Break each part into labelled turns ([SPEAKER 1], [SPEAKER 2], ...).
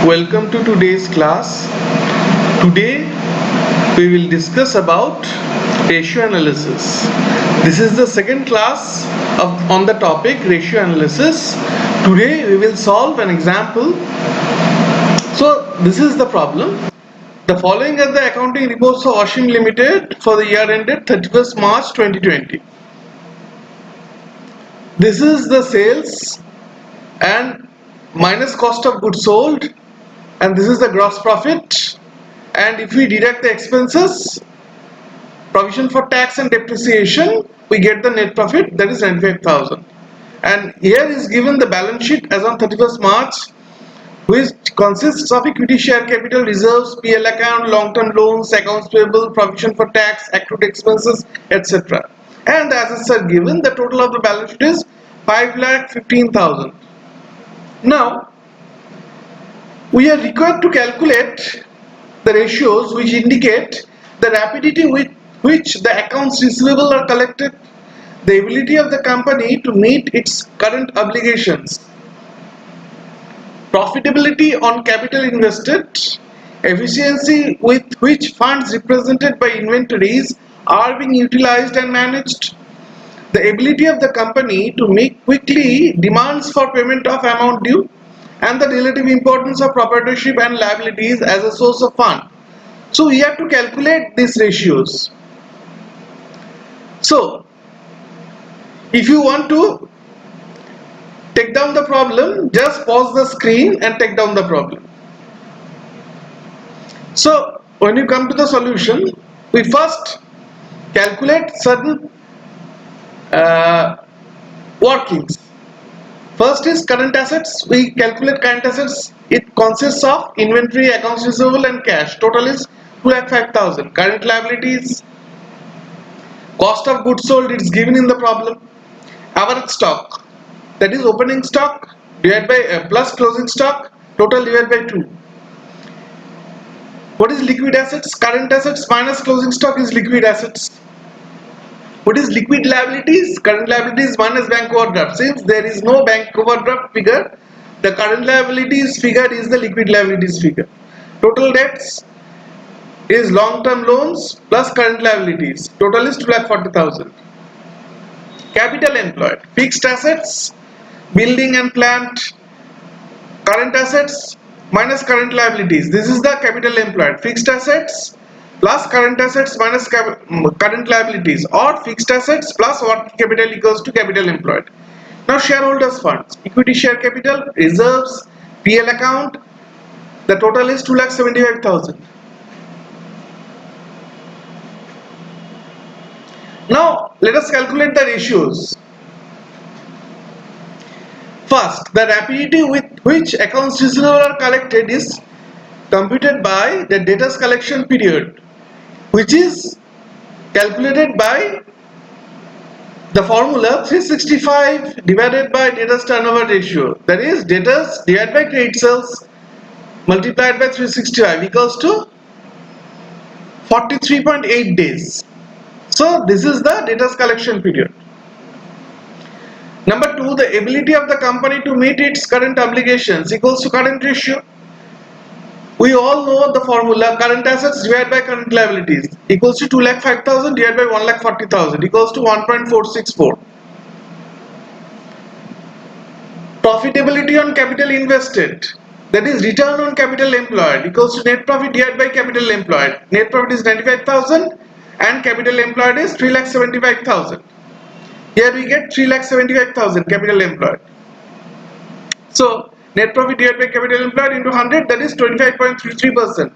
[SPEAKER 1] Welcome to today's class. Today we will discuss about ratio analysis. This is the second class on the topic ratio analysis. Today we will solve an example. So this is the problem. The following are the accounting reports of Oshim Limited for the year ended 31st March 2020. This is the sales and minus cost of goods sold, and this is the gross profit, and if we deduct the expenses, provision for tax and depreciation, we get the net profit, that is 95,000. And here is given the balance sheet as on 31st March, which consists of equity share capital, reserves, PL account, long-term loans, accounts payable, provision for tax, accrued expenses, etc. And the assets are given. The total of the balance sheet is 5,15,000. Now we are required to calculate the ratios which indicate the rapidity with which the accounts receivable are collected, the ability of the company to meet its current obligations, profitability on capital invested, efficiency with which funds represented by inventories are being utilized and managed, the ability of the company to make quickly demands for payment of amount due, and the relative importance of proprietorship and liabilities as a source of fund. So we have to calculate these ratios. So if you want to take down the problem, just pause the screen and take down the problem. So when you come to the solution, we first calculate certain workings. First is current assets. We calculate current assets. It consists of inventory, accounts receivable and cash. Total is 2,05,000. Current liabilities, cost of goods sold, it's given in the problem. Average stock, that is opening stock divided by plus closing stock, total divided by 2. What is liquid assets? Current assets minus closing stock is liquid assets. What is liquid liabilities? Current liabilities minus bank overdraft. Since there is no bank overdraft figure, the current liabilities figure is the liquid liabilities figure. Total debts is long-term loans plus current liabilities. Total is 2,40,000. Capital employed. Fixed assets, building and plant, current assets minus current liabilities. This is the capital employed. Fixed assets plus current assets minus current liabilities, or fixed assets plus working capital equals to capital employed. Now shareholders funds, equity share capital, reserves, PL account, the total is 2,75,000. Now let us calculate the ratios. First, the rapidity with which accounts receivable are collected is computed by the debtors collection period, which is calculated by the formula 365 divided by debtors turnover ratio, that is debtors divided by credit sales multiplied by 365 equals to 43.8 days. So this is the debtors collection period. Number 2, the ability of the company to meet its current obligations equals to current ratio. We all know the formula, current assets divided by current liabilities equals to 2,05,000 divided by 1,40,000 equals to 1.464. Profitability on capital invested, that is return on capital employed, equals to net profit divided by capital employed. Net profit is 95,000 and capital employed is 3,75,000. Here we get 3,75,000 capital employed. So net profit divided by capital employed into 100, that is 25.33%.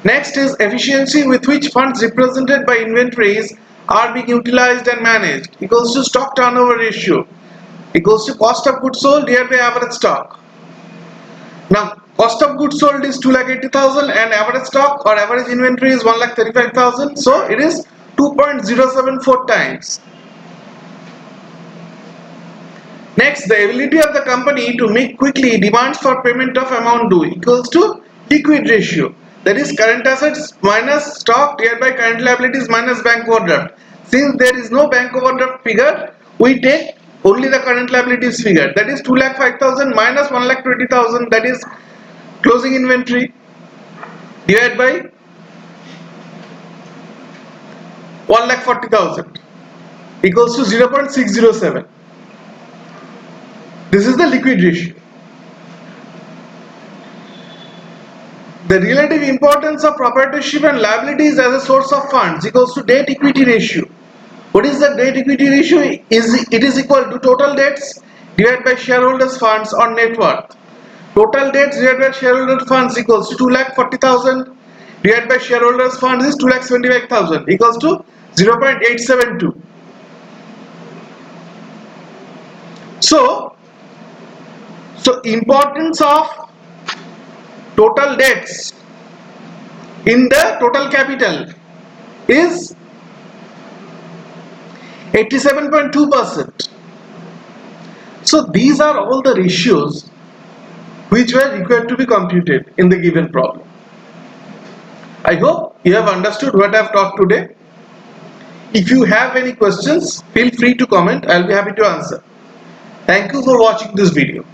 [SPEAKER 1] Next is efficiency with which funds represented by inventories are being utilized and managed equals to stock turnover ratio equals to cost of goods sold divided by average stock. Now cost of goods sold is 2,80,000 and average stock or average inventory is 1,35,000, so it is 2.074 times. Next, the ability of the company to make quickly demands for payment of amount due equals to liquid ratio, that is current assets minus stock divided by current liabilities minus bank overdraft. Since there is no bank overdraft figure, we take only the current liabilities figure, that is 2,05,000 minus 1,20,000, that is closing inventory, divided by 1,40,000 equals to 0.607. This is the liquid ratio. The relative importance of proprietorship and liabilities as a source of funds equals to debt equity ratio. What is the debt equity ratio? It is equal to total debts divided by shareholders funds on net worth. Total debts divided by shareholders funds equals to 2,40,000 divided by shareholders funds is 2,75,000 equals to 0.872. So importance of total debts in the total capital is 87.2%. So these are all the ratios which were required to be computed in the given problem. I hope you have understood what I have taught today. If you have any questions, feel free to comment. I will be happy to answer. Thank you for watching this video.